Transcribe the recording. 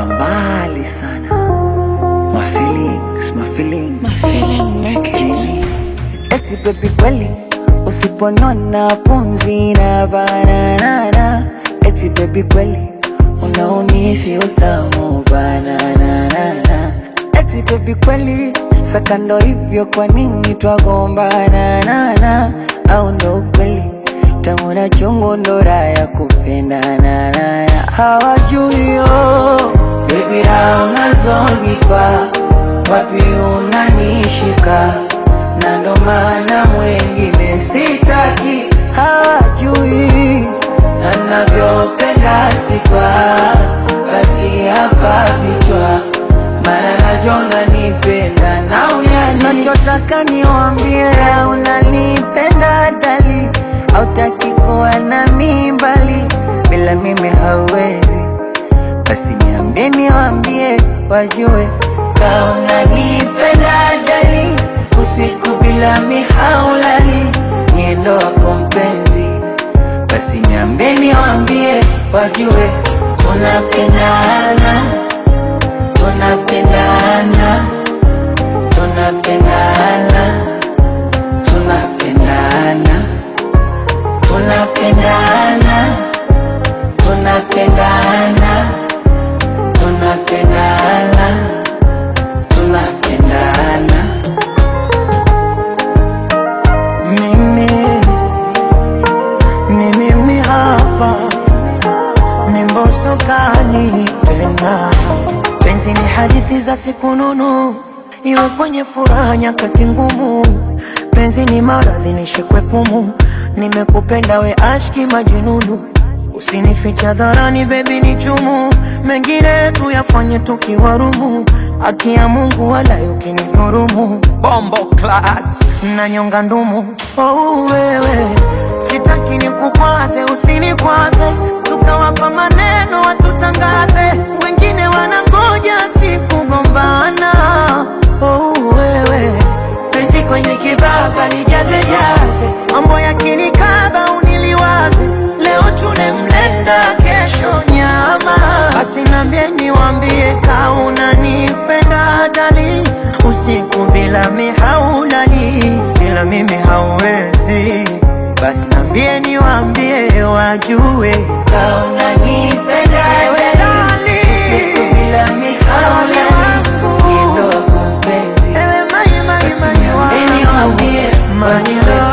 za mbali sana. My feeling make it. Eti baby kweli usiponona pumzi na banana. Eti baby kweli unaumisi utamu banana. Eti baby kweli sakando hivyo kwa nini twagombana? Au ndo ukweli tamu na chungu ndo raha ya kupendana? Hawajui yo baby raha unazonipa, wapi unanishika, na ndo maana mwengine sitaki. Hawajui na navyopenda sifa, basi hapa vichwa, maana najua unanipenda na unyaji. Nachotaka niwaambie unanipenda dali, hautaki kuwa nami mbali, bila mimi hauwezi. Basi niambie niwaambie wajue kama unanipenda dali, usiku bila mihaulali, niendo wako mpenzi. Basi niambie niwaambie wajue tunapendana, tunapendana, tunapendana, tunapendana, tunapendana, tunapendana, tunapendana, tunapendana. Mimi hapa ni Mbosso kali tena. Penzi ni hadithi za siku nunu, iwe kwenye furaha nyakati ngumu. Penzi ni maradhi nishikwe pumu, nimekupenda we ashki majinunu. Usinificha dharani baby ni chumu, mengine tuyafanye tukiwarumu. Haki ya Mungu wala ukinidhurumu, bombo clad na nyonga ndumu. Oh wewe sitaki nikukwaze, usinikwaze, tukawapa maneno watutangaze, wengine wanangoja sikugombana. Oh wewe penzi kwenye kibaba lijaze jaze, mambo yakinikaba uniliwaze, leo tune mlenda kesho nyama. Basi niambie niwaambie kama unanipenda dali, usiku bila mihaulali, bila mimi hauwezi. Basi niambie niwaambie wajue kama unanipenda dali, usiku bila mihaulali, niendo wako mpenzi. Basi niambie niwaambie wajue